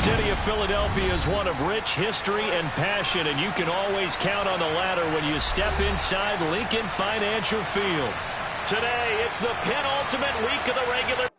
city of Philadelphia is one of rich history and passion, and you can always count on the latter when you step inside Lincoln Financial Field. Today, it's the penultimate week of the regular.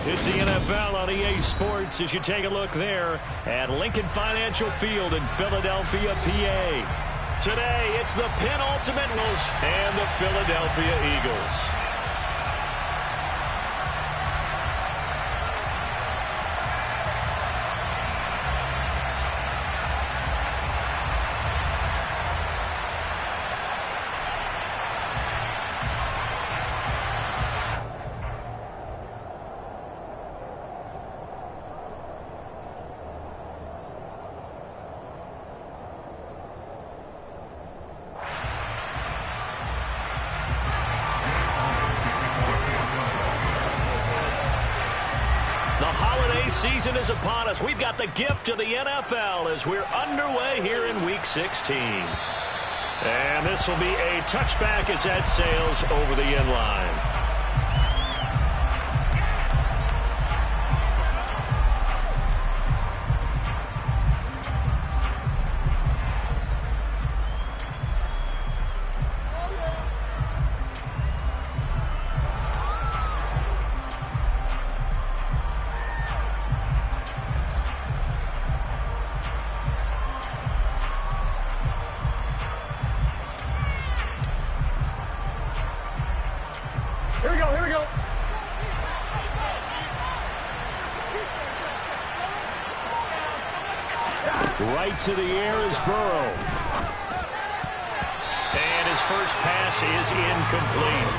It's the NFL on EA Sports as you take a look there at Lincoln Financial Field in Philadelphia, PA. Today, it's the penultimate Eagles and the Philadelphia Eagles. Season is upon us. We've got the gift of the NFL as we're underway here in Week 16. And this will be a touchback as that sails over the end line. Here we go. Right to the air is Burrow. And his first pass is incomplete.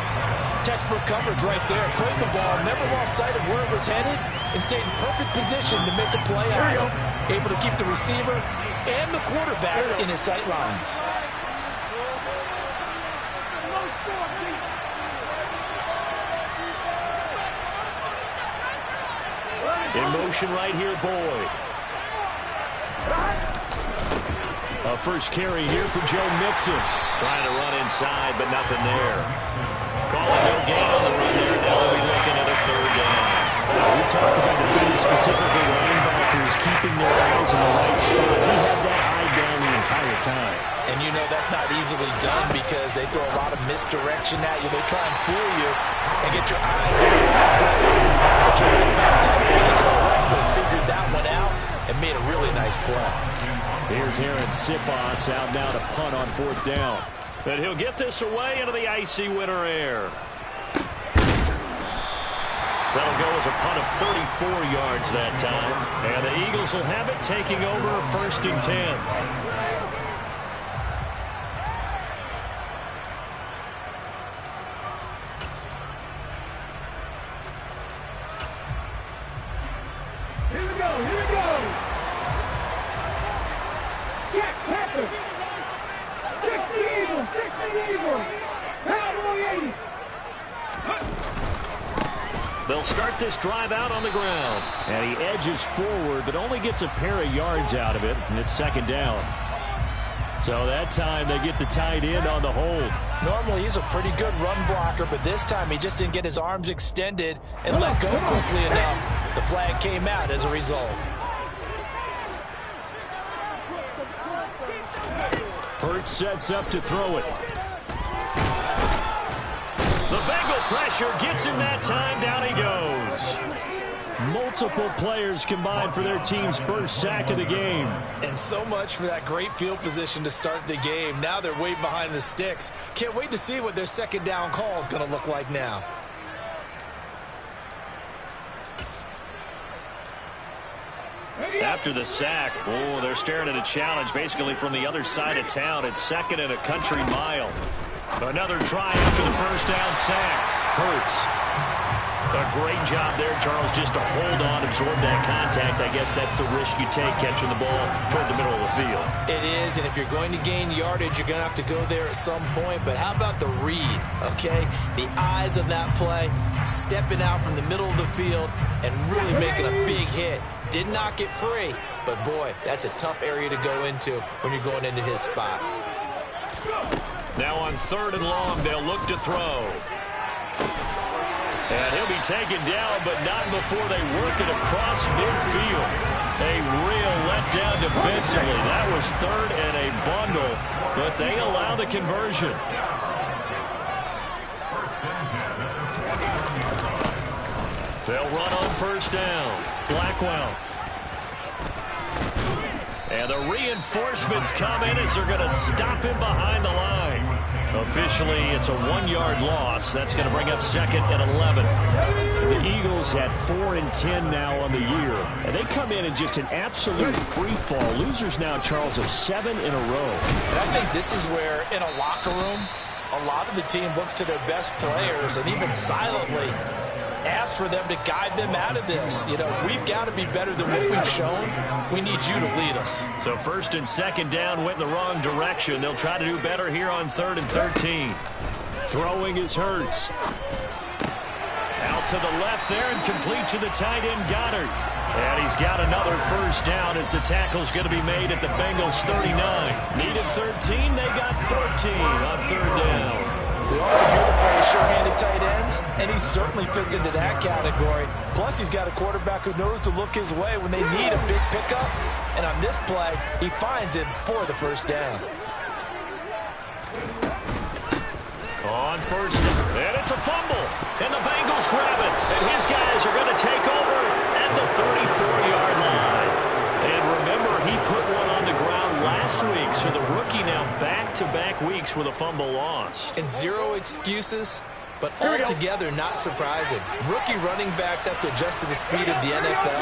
Textbook coverage right there. Played the ball, never lost sight of where it was headed, and stayed in perfect position to make a play out of it. Able to keep the receiver and the quarterback in his sight lines. In motion right here, Boyd. A first carry here for Joe Mixon. Trying to run inside, but nothing there. Calling no gain on the run there. Now they'll be looking at a third down. We talk about defenders, specifically linebackers, keeping their eyes in the right spot. He had that eye down the entire time. And you know that's not easily done because they throw a lot of misdirection at you. They try and fool you and get your eyes in the right place. But you're right about that. They correctly figured that one out and made a really nice play. Here's Aaron Sipos out now to punt on fourth down. But he'll get this away into the icy winter air. That'll go as a punt of 34 yards that time. And the Eagles will have it taking over a 1st and 10. They'll start start this drive out on the ground. And he edges forward, but only gets a pair of yards out of it, and it's second down. So that time they get the tight end on the hold. Normally he's a pretty good run blocker, but this time he just didn't get his arms extended and let go quickly enough. The flag came out as a result. Hurts sets up to throw it. The Bengal pressure gets him that time. Down he goes. Multiple players combined for their team's first sack of the game. And so much for that great field position to start the game. Now they're way behind the sticks. Can't wait to see what their second down call is going to look like now. After the sack, they're staring at a challenge basically from the other side of town. It's second and a country mile. Another try after the first down sack. Hurts. A great job there, Charles, just to hold on, absorb that contact. I guess that's the risk you take catching the ball toward the middle of the field. It is, and if you're going to gain yardage, you're going to have to go there at some point. But how about the read, okay? The eyes of that play, stepping out from the middle of the field and really making a big hit. Did not get free, but boy, that's a tough area to go into when you're going into his spot. Now on 3rd and long, they'll look to throw. And he'll be taken down, but not before they work it across midfield. A real letdown defensively. That was 3rd and a bundle, but they allow the conversion. They'll run on 1st down. Blackwell. And the reinforcements come in as they're going to stop him behind the line. Officially, it's a 1-yard loss. That's going to bring up 2nd and 11. The Eagles had 4 and 10 now on the year. And they come in just an absolute free fall. Losers now, Charles, of 7 in a row. And I think this is where, in a locker room, a lot of the team looks to their best players and even silently ask for them to guide them out of this. You know, we've got to be better than what we've shown. We need you to lead us. So 1st and 2nd down went in the wrong direction. They'll try to do better here on 3rd and 13. Throwing is Hurts. Out to the left there and complete to the tight end Goddard. And he's got another 1st down as the tackle's going to be made at the Bengals 39. Needed 13, they got 14 on 3rd down. We all can hear the phrase sure-handed tight ends, and he certainly fits into that category. Plus, he's got a quarterback who knows to look his way when they need a big pickup. And on this play, he finds him for the 1st down. On 1st down, and it's a fumble. And the Bengals grab it. And his guys are going to take over at the 34-yard line. And remember, he put one on the ground last week, so the rookie now back-to-back weeks with a fumble loss. And 0 excuses, but altogether not surprising. Rookie running backs have to adjust to the speed of the NFL,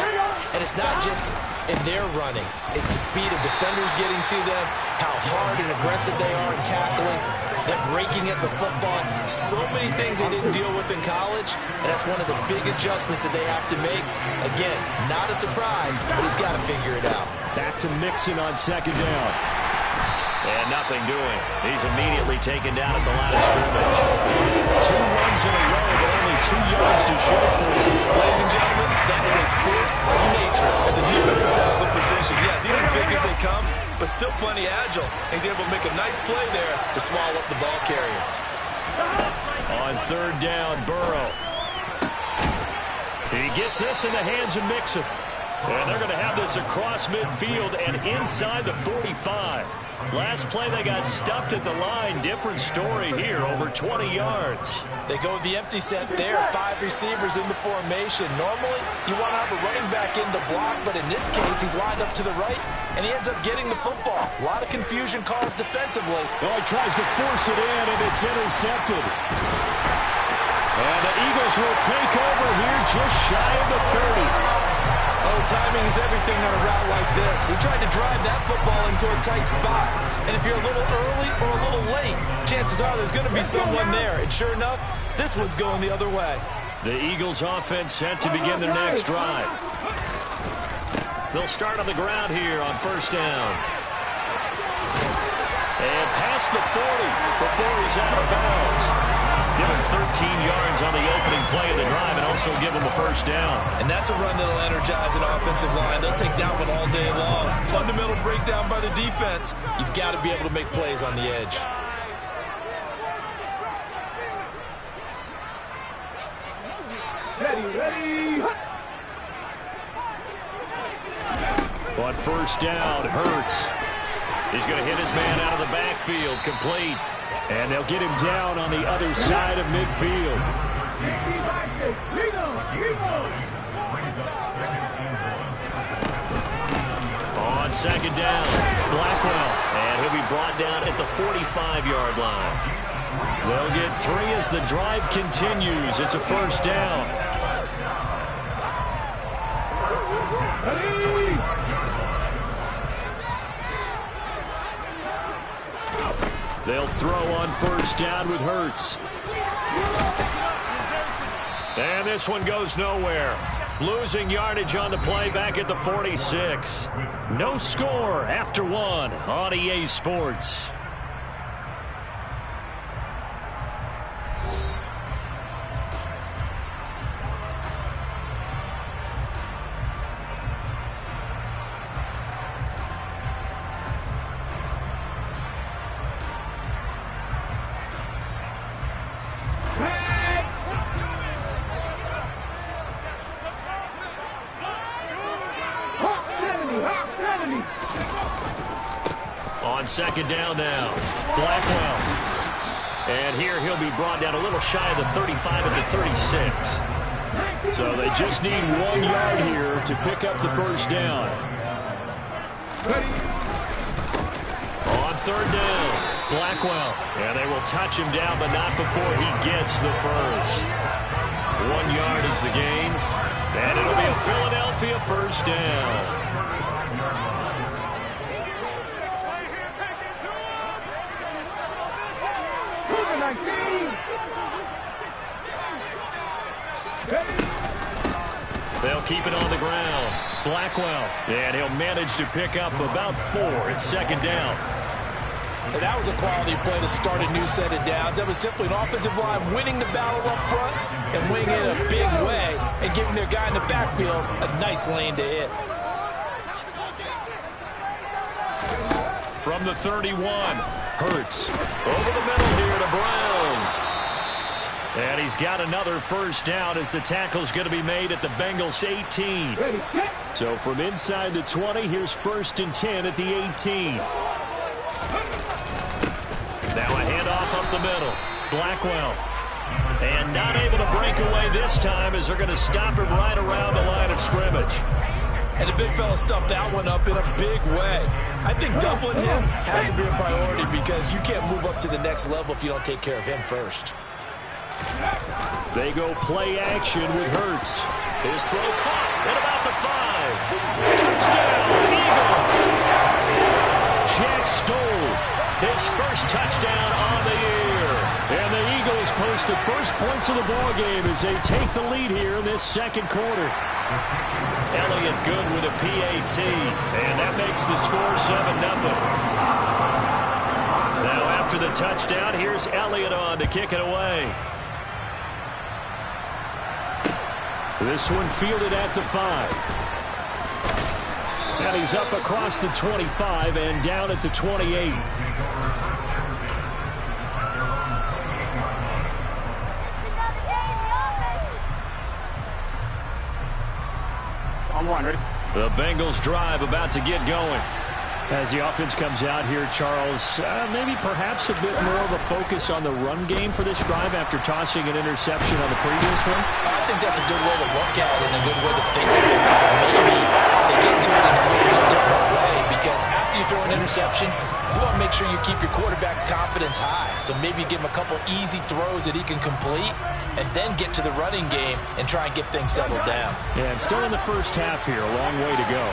and it's not just in their running. It's the speed of defenders getting to them, how hard and aggressive they are in tackling, them raking at the football. So many things they didn't deal with in college, and that's one of the big adjustments that they have to make. Again, not a surprise, but he's got to figure it out. Back to Mixon on 2nd down. And nothing doing. He's immediately taken down at the line of scrimmage. 2 runs in a row, but only 2 yards to show for him. Ladies and gentlemen, that is a force of nature at the defensive tackle position. Yes, he's as big as they come, but still plenty agile. He's able to make a nice play there to small up the ball carrier. On 3rd down, Burrow. He gets this in the hands of Mixon. And they're going to have this across midfield and inside the 45. Last play, they got stuffed at the line. Different story here, over 20 yards. They go with the empty set there, 5 receivers in the formation. Normally, you want to have a running back in to block, but in this case, he's lined up to the right, and he ends up getting the football. A lot of confusion caused defensively. Well, he tries to force it in, and it's intercepted. And the Eagles will take over here just shy of the 30. Oh, timing is everything on a route like this. He tried to drive that football into a tight spot. And if you're a little early or a little late, chances are there's going to be someone there. And sure enough, this one's going the other way. The Eagles offense set to begin their next drive. They'll start on the ground here on 1st down. And past the 40 before he's out of bounds. Give him 13 yards on the opening play of the drive and also give him a first down. And that's a run that'll energize an offensive line. They'll take that one all day long. Fundamental breakdown by the defense. You've got to be able to make plays on the edge. Ready. On first down, Hurts. He's going to hit his man out of the backfield, complete. And they'll get him down on the other side of midfield. On second down, Blackwell. And he'll be brought down at the 45-yard line. They'll get 3 as the drive continues. It's a first down. They'll throw on first down with Hurts. And this one goes nowhere. Losing yardage on the play back at the 46. No score after 1 on EA Sports. On second down now, Blackwell. And here he'll be brought down a little shy of the 35 at the 36. So they just need 1 yard here to pick up the first down. On third down, Blackwell. And they will touch him down, but not before he gets the first. 1 yard is the gain. And it'll be a Philadelphia first down. They'll keep it on the ground. Blackwell. And he'll manage to pick up about 4 at second down. And that was a quality play to start a new set of downs. That was simply an offensive line winning the battle up front and winning it in a big way and giving their guy in the backfield a nice lane to hit. From the 31, Hurts. Over the middle here to Brown. And he's got another first down as the tackle's going to be made at the Bengals 18. So from inside the 20, here's 1st and 10 at the 18. Now a handoff up the middle. Blackwell. And not able to break away this time as they're going to stop him right around the line of scrimmage. And the big fella stuffed that one up in a big way. I think doubling him has to be a priority because you can't move up to the next level if you don't take care of him first. They go play action with Hurts. His throw caught at about the 5. Touchdown, Eagles. Jack Stoll, his first touchdown on the year. And the Eagles post the first points of the ball game as they take the lead here in this second quarter. Elliott good with a PAT, and that makes the score 7-0. Now after the touchdown, here's Elliott on to kick it away. This one fielded at the 5. And he's up across the 25 and down at the 28. I'm wondering. The Bengals drive about to get going. As the offense comes out here, Charles, maybe perhaps a bit more of a focus on the run game for this drive after tossing an interception on the previous one? I think that's a good way to look at it and a good way to think about it. Maybe they get to it in a little bit different way because after you throw an interception, you want to make sure you keep your quarterback's confidence high. So maybe give him a couple easy throws that he can complete and then get to the running game and try and get things settled down. Yeah, and still in the first half here, a long way to go.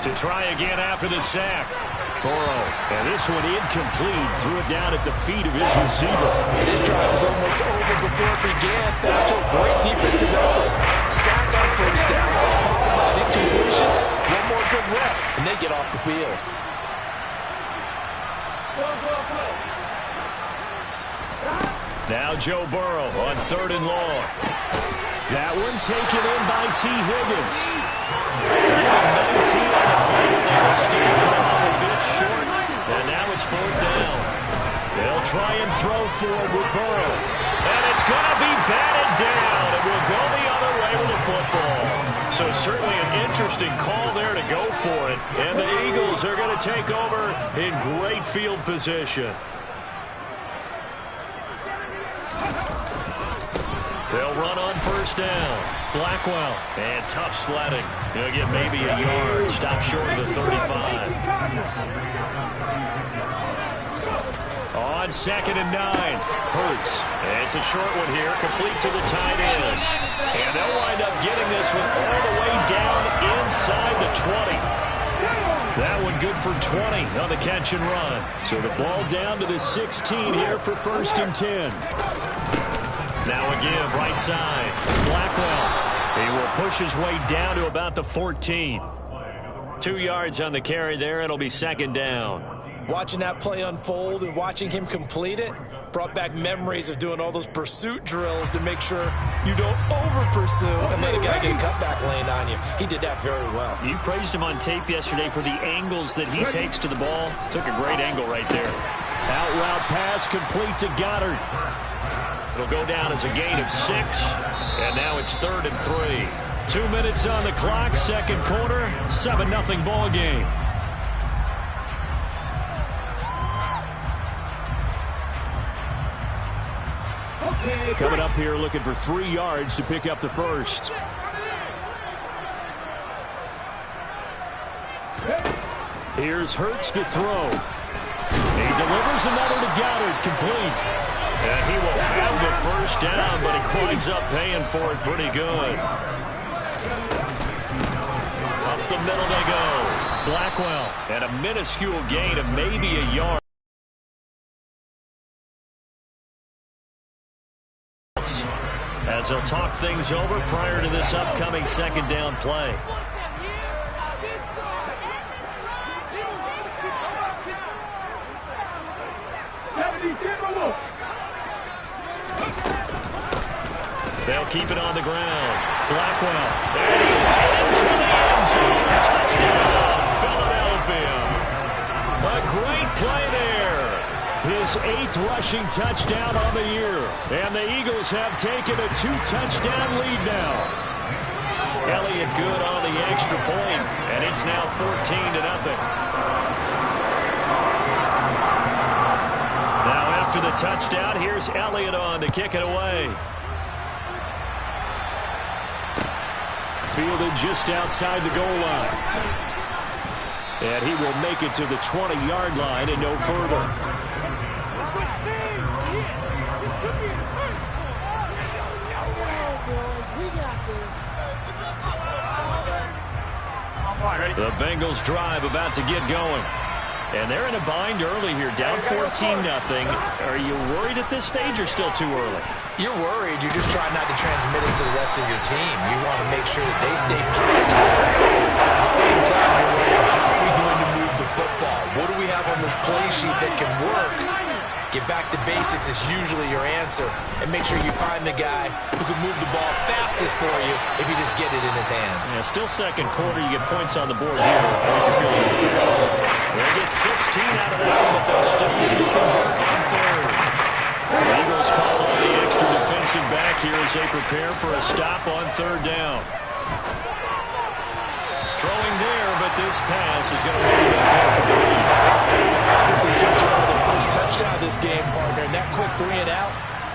To try again after the sack. Burrow, and this one incomplete. Threw it down at the feet of his receiver. And his drive was almost over before it began, thanks to a great defensive effort. Sack on first down, followed by an incompletion. One more good rep, and they get off the field. Now Joe Burrow on 3rd and long. That one taken in by T. Higgins. Getting 19 on the play. They will still come up a bit short. And now it's 4th down. They'll try and throw forward with Burrow. And it's going to be batted down. It will go the other way with the football. So certainly an interesting call there to go for it. And the Eagles are going to take over in great field position. They'll run on 1st down. Blackwell. And tough sledding. He'll get maybe a yard. Stop short of the 35. On 2nd and 9. Hurts. And it's a short one here. Complete to the tight end. And they'll wind up getting this one all the way down inside the 20. That one good for 20 on the catch and run. So the ball down to the 16 here for 1st and 10. Now a give right side. Blackwell. He will push his way down to about the 14. 2 yards on the carry there. It'll be 2nd down. Watching that play unfold and watching him complete it brought back memories of doing all those pursuit drills to make sure you don't over-pursue and let a guy get a cutback lane on you. He did that very well. You praised him on tape yesterday for the angles that he takes to the ball. Took a great angle right there. Out route pass complete to Goddard. It'll go down as a gain of 6, and now it's 3rd and 3. 2 minutes on the clock, 2nd quarter, 7-0 ball game. Coming up here looking for 3 yards to pick up the first. Here's Hurts to throw. He delivers another to Goddard, complete. And he will have the first down, but he winds up paying for it pretty good. Up the middle they go. Blackwell, and a minuscule gain of maybe a yard. As they'll talk things over prior to this upcoming 2nd down play. They'll keep it on the ground. Blackwell. And he's into the end zone. Touchdown, Philadelphia. A great play there. His 8th rushing touchdown on the year. And the Eagles have taken a 2-touchdown lead now. Elliott good on the extra point, and it's now 14-0. Now after the touchdown, here's Elliott on to kick it away. Fielded just outside the goal line. And he will make it to the 20-yard line and no further. The Bengals drive about to get going. And they're in a bind early here, down 14-0. Are you worried at this stage or still too early? You're worried. You're just trying not to transmit it to the rest of your team. You want to make sure that they stay positive. At the same time, you're worried, how are we going to move the football? What do we have on this play sheet that can work? Get back to basics is usually your answer. And make sure you find the guy who can move the ball fastest for you if you just get it in his hands. Yeah, still 2nd quarter. You get points on the board here. I think you're feeling okay. They get 16 out of that one, but they'll still need to convert on 3rd. The Eagles call on the extra defensive back here as they prepare for a stop on 3rd down. Throwing there, but this pass is going to wind up incomplete. This is such a the first touchdown of this game, partner. And that quick 3 and out,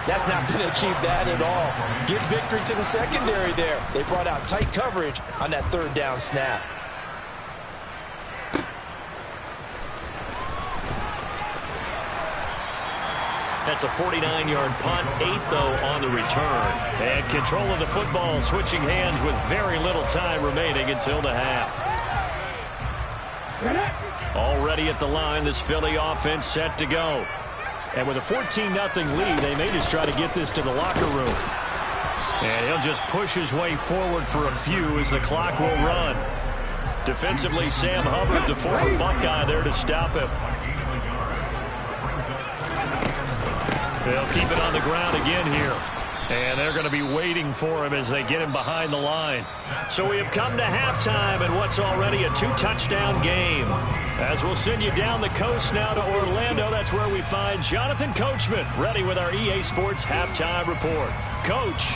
that's not going to achieve that at all. Give victory to the secondary there. They brought out tight coverage on that 3rd down snap. That's a 49-yard punt, 8 though on the return. And control of the football, switching hands with very little time remaining until the half. Already at the line, this Philly offense set to go. And with a 14-0 lead, they may just try to get this to the locker room. And he'll just push his way forward for a few as the clock will run. Defensively, Sam Hubbard, the former Buckeye, there to stop him. They'll keep it on the ground again here. And they're going to be waiting for him as they get him behind the line. So we have come to halftime in what's already a 2-touchdown game. As we'll send you down the coast now to Orlando, that's where we find Jonathan Coachman ready with our EA Sports Halftime Report. Coach.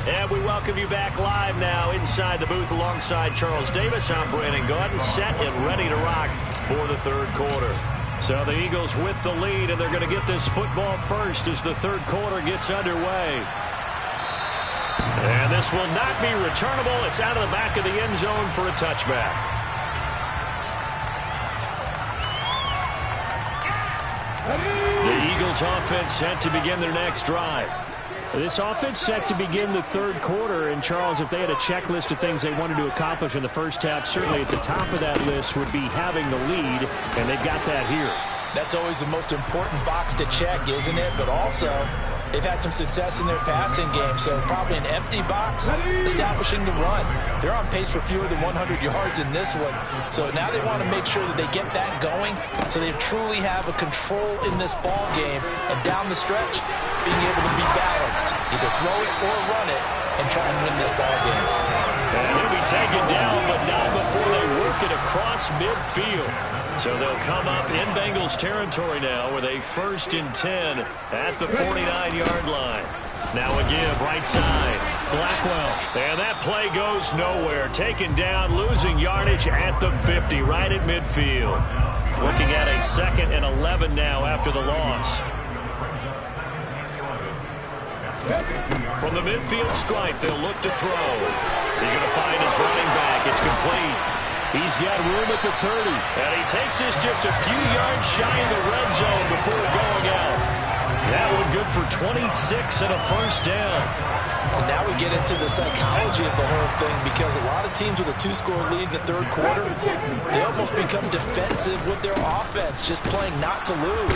And we welcome you back live now inside the booth alongside Charles Davis. I'm Brandon Gaudin, set and ready to rock for the third quarter. So the Eagles with the lead, and they're going to get this football first as the third quarter gets underway. And this will not be returnable. It's out of the back of the end zone for a touchback. The Eagles offense set to begin their next drive. This offense set to begin the third quarter, and Charles, if they had a checklist of things they wanted to accomplish in the first half, certainly at the top of that list would be having the lead, and they've got that here. That's always the most important box to check, isn't it? But also, they've had some success in their passing game, so probably an empty box, establishing the run. They're on pace for fewer than 100 yards in this one, so now they want to make sure that they get that going so they truly have a control in this ball game, and down the stretch, being able to be balanced, either throw it or run it, and try and win this ball game. And he'll be taken down, but not before they work it across midfield. So they'll come up in Bengals territory now with a 1st and 10 at the 49-yard line. Now a give right side. Blackwell. And that play goes nowhere. Taken down, losing yardage at the 50, right at midfield. Looking at a 2nd and 11 now after the loss. From the midfield stripe, they'll look to throw. He's going to find his running back. It's complete. He's got room at the 30. And he takes this just a few yards shy of the red zone before going out. That one good for 26 and a 1st down. And now we get into the psychology of the whole thing, because a lot of teams with a 2-score lead in the third quarter, they almost become defensive with their offense, just playing not to lose.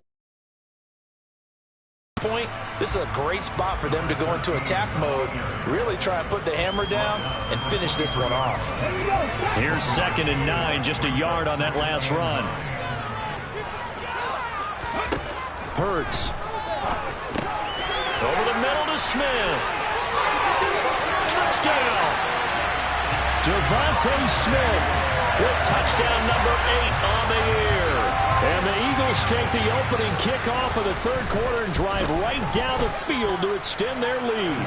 Point, this is a great spot for them to go into attack mode, really try and put the hammer down and finish this one off. Here's 2nd and 9, just a yard on that last run. Hurts. Over the middle to Smith. Touchdown! Devontae Smith with touchdown number 8 on the year. And the Eagles take the opening kickoff of the third quarter and drive right down the field to extend their lead.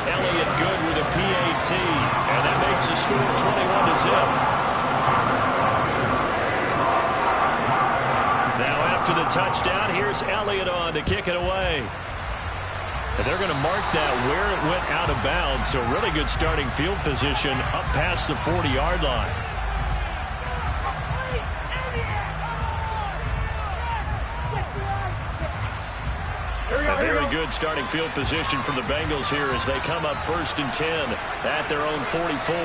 Elliott good with a PAT, and that makes the score 21-0. Now after the touchdown, here's Elliott on to kick it away. And they're going to mark that where it went out of bounds, so really good starting field position up past the 40-yard line. A very good starting field position from the Bengals here as they come up 1st and 10 at their own 44.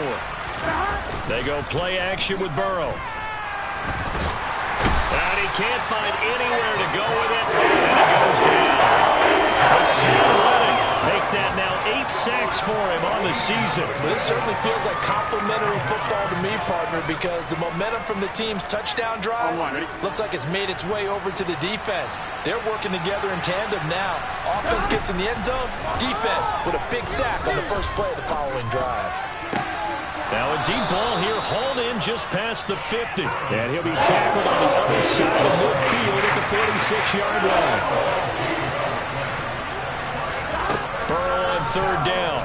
They go play action with Burrow. And he can't find anywhere to go with it, and it goes down. Sam Reddick make that now 8 sacks for him on the season. But this certainly feels like complimentary football to me, partner, because the momentum from the team's touchdown drive looks like it's made its way over to the defense. They're working together in tandem now. Offense gets in the end zone, defense with a big sack on the first play of the following drive. Now a deep ball here, hauled in just past the 50. And he'll be tackled on the other side of midfield at the 46-yard line. Burrow on 3rd down.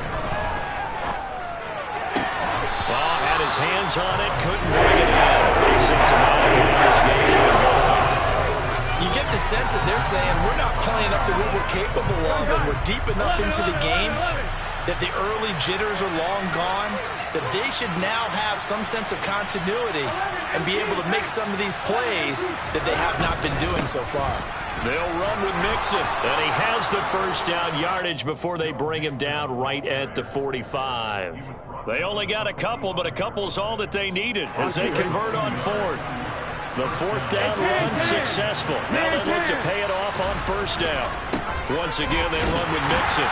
Well, had his hands on it, couldn't bring it in. Asymptomatic in this game's been going. You get the sense that they're saying we're not playing up to what we're capable of, and we're deep enough into the game that the early jitters are long gone, that they should now have some sense of continuity and be able to make some of these plays that they have not been doing so far. They'll run with Mixon, and he has the 1st down yardage before they bring him down right at the 45. They only got a couple, but a couple's all that they needed as they convert on 4th. The 4th down run successful. Now they look to pay it off on 1st down. Once again, they run with Mixon.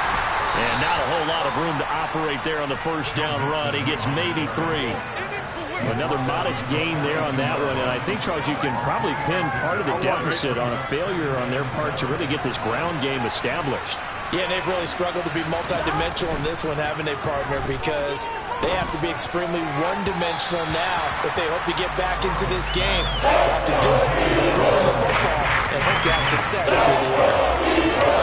And not a whole lot of room to operate there on the 1st down run. He gets maybe 3. Another modest gain there on that one, and I think, Charles, you can probably pin part of the deficit on a failure on their part to really get this ground game established. Yeah, and they've really struggled to be multidimensional in this one, haven't they, partner? Because they have to be extremely one-dimensional now if they hope to get back into this game. They'll have to do it, throw the football, and hope to have success through the air.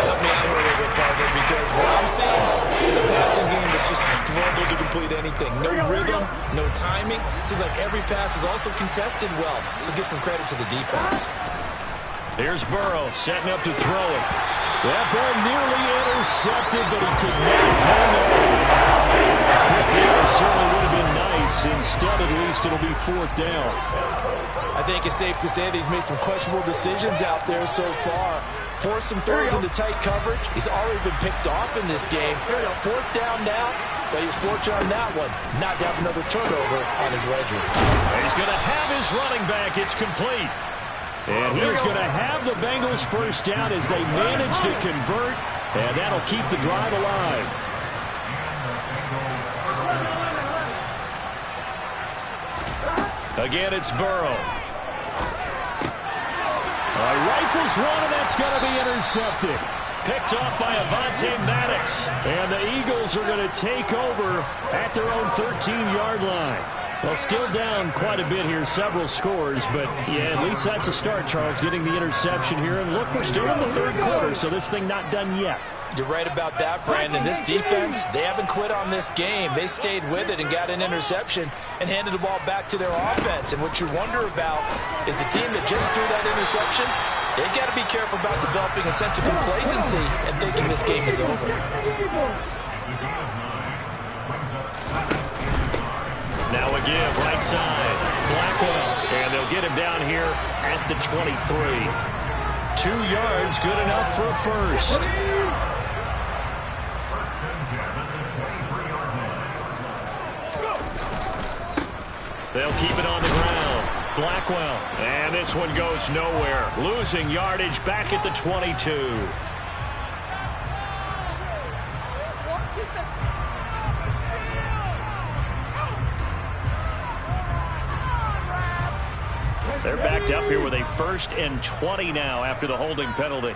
Help me out here a little bit, partner, because what I'm seeing is a passing game that's just struggled to complete anything. No rhythm, no timing. Seems like every pass is also contested well, so give some credit to the defense. Here's Burrow setting up to throw it. That ball nearly intercepted, but he could not hang on. Quick there certainly would have been nice. Instead, at least, it'll be 4th down. I think it's safe to say that he's made some questionable decisions out there so far. Forced some throws into tight coverage. He's already been picked off in this game. 4th down now, but he's fortunate on that one. Not to have another turnover on his ledger. He's going to have his running back. It's complete. And he is going to have the Bengals first down as they manage to convert, and that'll keep the drive alive. Again, it's Burrow. Rifles one, and that's going to be intercepted. Picked off by Avonte Maddox. And the Eagles are going to take over at their own 13-yard line. Well, still down quite a bit here, several scores, but yeah, at least that's a start, Charles, getting the interception here. And look, we're still in the 3rd quarter, so this thing not done yet. You're right about that, Brandon. This defense, they haven't quit on this game. They stayed with it and got an interception and handed the ball back to their offense. And what you wonder about is the team that just threw that interception, they've got to be careful about developing a sense of complacency and thinking this game is over. Now a give, right side. Blackwell, and they'll get him down here at the 23. 2 yards, good enough for a first. They'll keep it on the ground. Blackwell, and this one goes nowhere. Losing yardage back at the 22. They're backed up here with a 1st and 20 now after the holding penalty.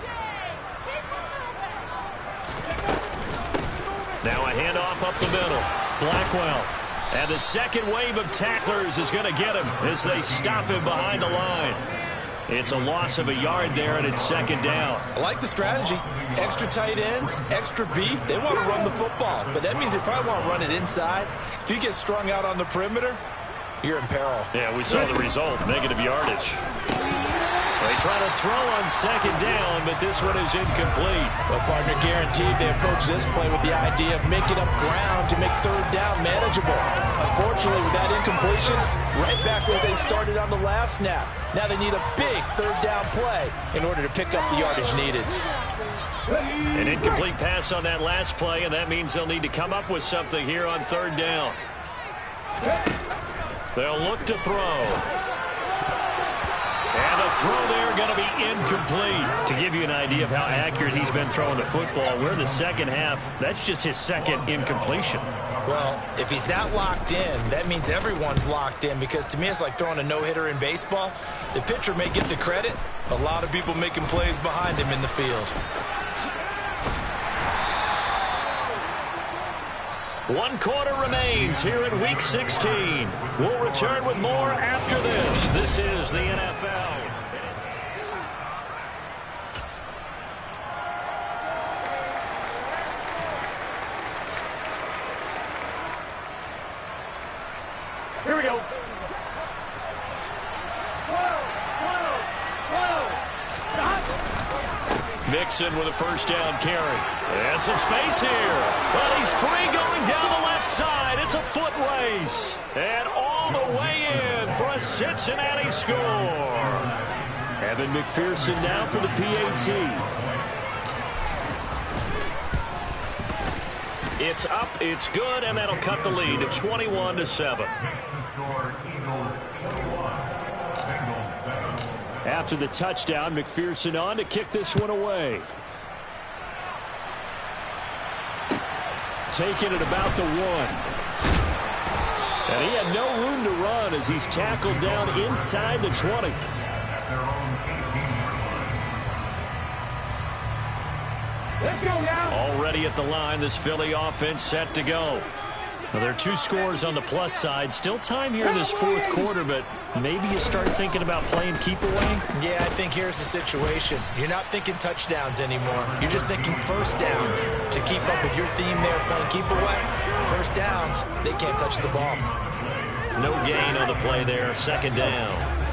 Now a handoff up the middle. Blackwell. And the second wave of tacklers is going to get him as they stop him behind the line. It's a loss of a yard there, and it's 2nd down. I like the strategy. Extra tight ends, extra beef. They want to run the football, but that means they probably want to run it inside. If you get strung out on the perimeter, you're in peril. Yeah, we saw the result, negative yardage. They try to throw on 2nd down, but this one is incomplete. Well, partner, guaranteed they approach this play with the idea of making up ground to make 3rd down manageable. Unfortunately, with that incompletion, right back where they started on the last snap. Now they need a big 3rd down play in order to pick up the yardage needed. An incomplete pass on that last play, and that means they'll need to come up with something here on 3rd down. They'll look to throw. And the throw there going to be incomplete. To give you an idea of how accurate he's been throwing the football, we're in the 2nd half. That's just his 2nd incompletion. Well, if he's not locked in, that means everyone's locked in, because to me it's like throwing a no-hitter in baseball. The pitcher may get the credit, a lot of people making plays behind him in the field. 1 quarter remains here in Week 16. We'll return with more after this. This is the NFL. Here we go. Mixon with a 1st down carry. And some space here. But he's free going down the left side. It's a foot race. And all the way in for a Cincinnati score. Evan McPherson now for the PAT. It's up, it's good, and that'll cut the lead to 21-7. After the touchdown, McPherson on to kick this one away. Taking it about the 1. And he had no room to run as he's tackled down inside the 20. Let's go now. Already at the line, this Philly offense set to go. Now, there are 2 scores on the plus side. Still time here in this fourth quarter, but maybe you start thinking about playing keep away? Yeah, I think here's the situation. You're not thinking touchdowns anymore. You're just thinking first downs. To keep up with your theme there, playing keep away, first downs, they can't touch the ball. No gain on the play there, second down.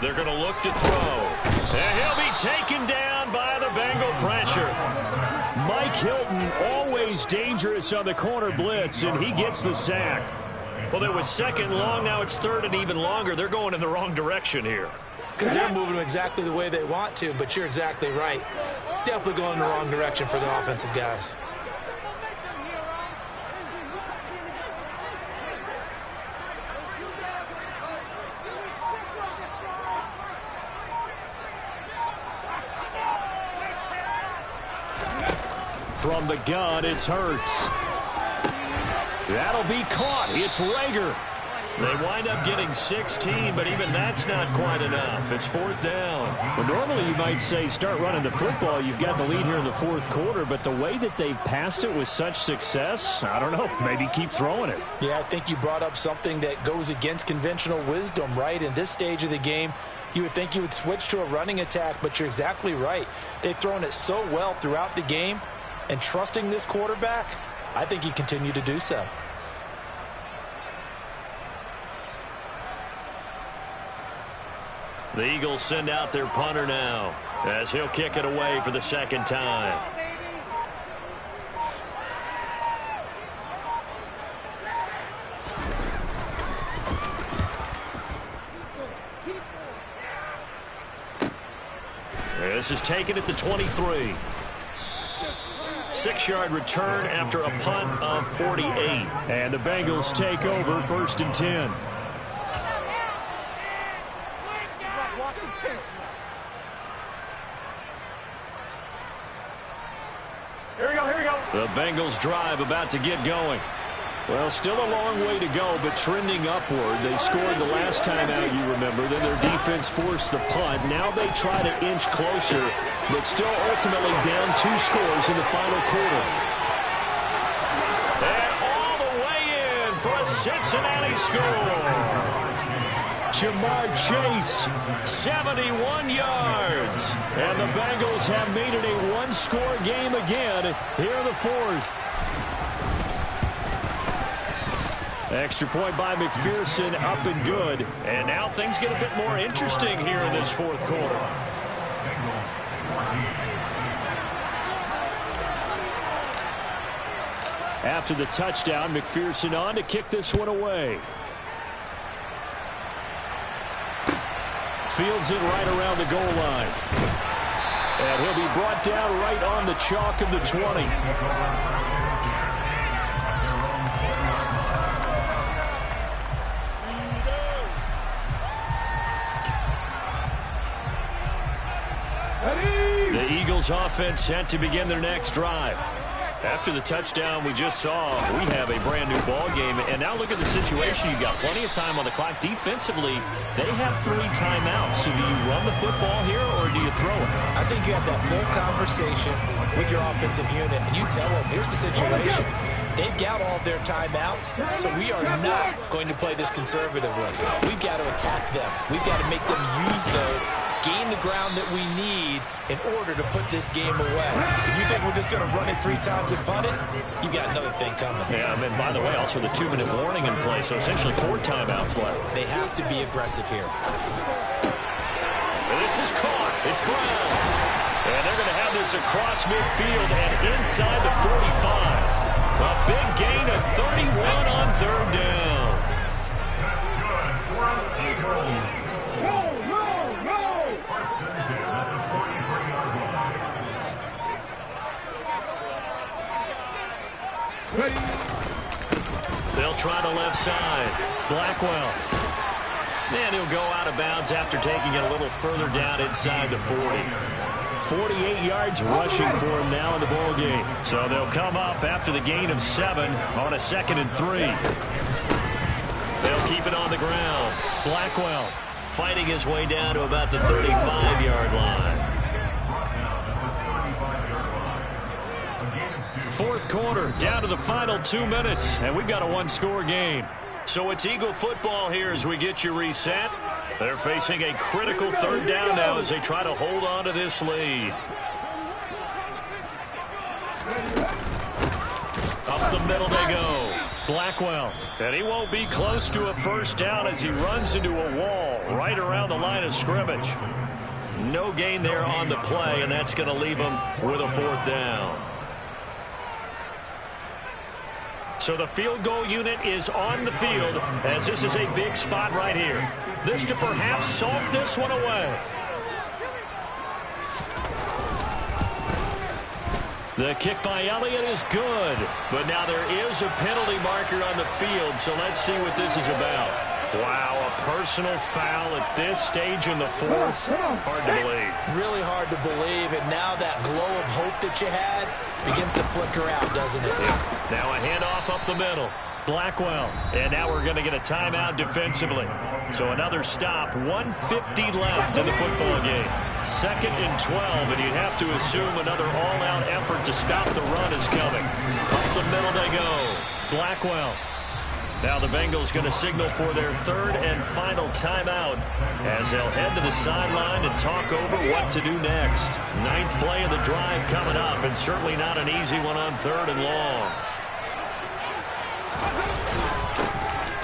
They're going to look to throw. And he'll be taken down by the Bengal pressure. Mike Hilton, always dangerous on the corner blitz, and he gets the sack. Well, it was second long. Now it's third and even longer. They're going in the wrong direction here. Because they're moving them exactly the way they want to, but you're exactly right. Definitely going in the wrong direction for the offensive guys. From the gun, it's Hurts. That'll be caught. It's Rager. They wind up getting 16, but even that's not quite enough. It's fourth down. Well, normally you might say start running the football. You've got the lead here in the fourth quarter, but the way that they've passed it with such success, I don't know, maybe keep throwing it. Yeah, I think you brought up something that goes against conventional wisdom, right? In this stage of the game, you would think you would switch to a running attack, but you're exactly right. They've thrown it so well throughout the game. And trusting this quarterback, I think he continued to do so. The Eagles send out their punter now as he'll kick it away for the second time. This is taken at the 23. 6-yard return after a punt of 48. And the Bengals take over first and 10. Here we go, here we go. The Bengals drive about to get going. Well, still a long way to go, but trending upward. They scored the last time out, you remember. Then their defense forced the punt. Now they try to inch closer, but still ultimately down 2 scores in the final quarter. And all the way in for a Cincinnati score. Jamar Chase, 71 yards. And the Bengals have made it a one-score game again here in the fourth. Extra point by McPherson, up and good. And now things get a bit more interesting here in this fourth quarter. After the touchdown, McPherson on to kick this one away. Fields it right around the goal line. And he'll be brought down right on the chalk of the 20. The Eagles offense set to begin their next drive. After the touchdown we just saw, we have a brand new ball game. And now look at the situation. You've got plenty of time on the clock. Defensively, they have 3 timeouts. So do you run the football here or do you throw it? I think you have that full conversation with your offensive unit, and you tell them, here's the situation. They've got all their timeouts, so we are not going to play this conservatively. We've got to attack them. We've got to make them use those, gain the ground that we need in order to put this game away. If you think we're just going to run it 3 times and punt it, you've got another thing coming. Yeah, and by the way, also the 2-minute warning in play, so essentially 4 timeouts left. They have to be aggressive here. And this is caught. It's Brown. And they're going to have this across midfield and inside the 45. A big gain of 31 on third down. They'll try the left side. Blackwell. And he'll go out of bounds after taking it a little further down inside the 40. 48 yards rushing for him now in the ball game. So they'll come up after the gain of 7 on a 2nd and 3. They'll keep it on the ground. Blackwell fighting his way down to about the 35-yard line. 4th quarter, down to the final 2 minutes, and we've got a one-score game. So it's Eagle football here as we get you reset. They're facing a critical 3rd down now as they try to hold on to this lead. Up the middle they go. Blackwell, and he won't be close to a 1st down as he runs into a wall right around the line of scrimmage. No gain there on the play, and that's going to leave him with a 4th down. So the field goal unit is on the field as this is a big spot right here. This to perhaps salt this one away. The kick by Elliott is good, but now there is a penalty marker on the field, so let's see what this is about. Wow, a personal foul at this stage in the 4th. Hard to believe. Really hard to believe, and now that glow of hope that you had begins to flicker out, doesn't it? Yeah. Now a handoff up the middle. Blackwell, and now we're going to get a timeout defensively. So another stop, 1:50 left in the football game. 2nd and 12, and you'd have to assume another all-out effort to stop the run is coming. Up the middle they go. Blackwell. Now the Bengals going to signal for their 3rd and final timeout as they'll head to the sideline and talk over what to do next. 9th play of the drive coming up, and certainly not an easy one on 3rd and long.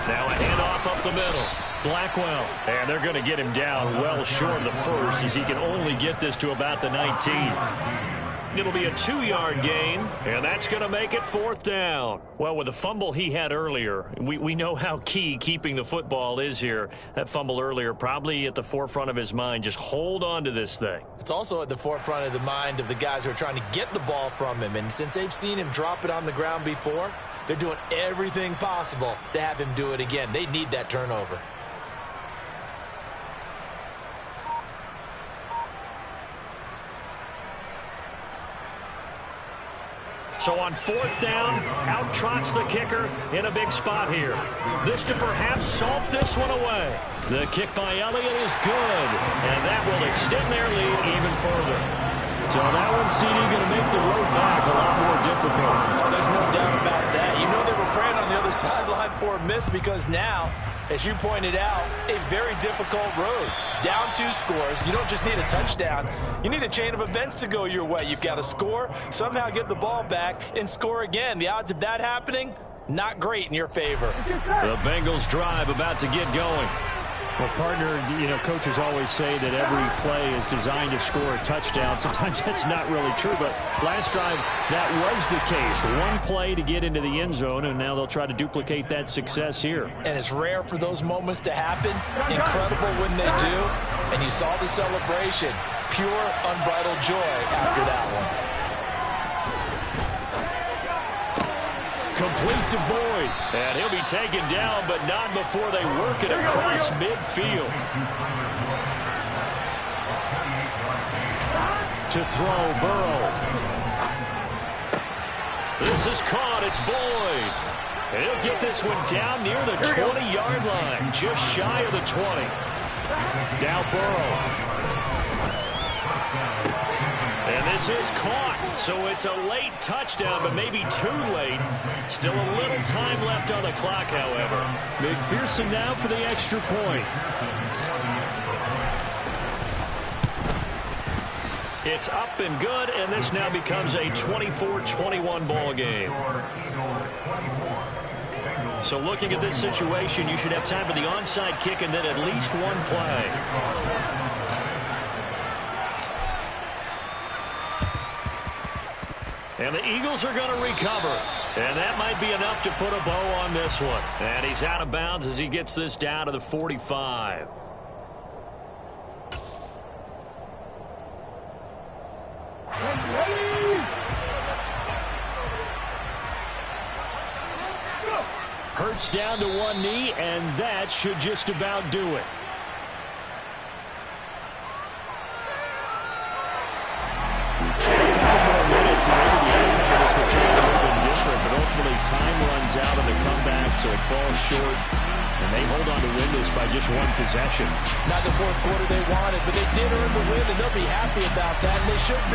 Now a handoff up the middle. Blackwell, and they're going to get him down well short of the 1st as he can only get this to about the 19. It'll be a 2-yard gain, and that's going to make it 4th down. Well, with the fumble he had earlier, we know how key keeping the football is here. That fumble earlier probably at the forefront of his mind. Just hold on to this thing. It's also at the forefront of the mind of the guys who are trying to get the ball from him, and since they've seen him drop it on the ground before, they're doing everything possible to have him do it again. They need that turnover. So on 4th down, out trots the kicker in a big spot here. This to perhaps salt this one away. The kick by Elliott is good, and that will extend their lead even further. So that one, CD, going to make the road back a lot more difficult. Oh, there's no doubt about that. You know they were praying on the other sideline for a miss because now, as you pointed out, a very difficult road. Down 2 scores. You don't just need a touchdown. You need a chain of events to go your way. You've got to score, somehow get the ball back, and score again. The odds of that happening, not great in your favor. The Bengals drive about to get going. Well, partner, you know, coaches always say that every play is designed to score a touchdown. Sometimes that's not really true, but last drive, that was the case. One play to get into the end zone, and now they'll try to duplicate that success here. And it's rare for those moments to happen. Incredible when they do. And you saw the celebration. Pure, unbridled joy after that one. Complete to Boyd, and he'll be taken down, but not before they work it across midfield. To throw, Burrow. This is caught, it's Boyd. And he'll get this one down near the 20-yard line, just shy of the 20. Now Burrow. And this is caught, so it's a late touchdown, but maybe too late. Still a little time left on the clock, however. McPherson now for the extra point. It's up and good, and this now becomes a 24-21 ball game. So looking at this situation, you should have time for the onside kick and then at least one play. And the Eagles are going to recover. And that might be enough to put a bow on this one. And he's out of bounds as he gets this down to the 45. Hurts down to one knee, and that should just about do it. A couple more minutes and maybe the outcome of this return would have been different, but ultimately time runs out on the comeback, so it falls short. And they hold on to win this by just one possession. Not the fourth quarter they wanted, but they did earn the win, and they'll be happy about that, and they should be.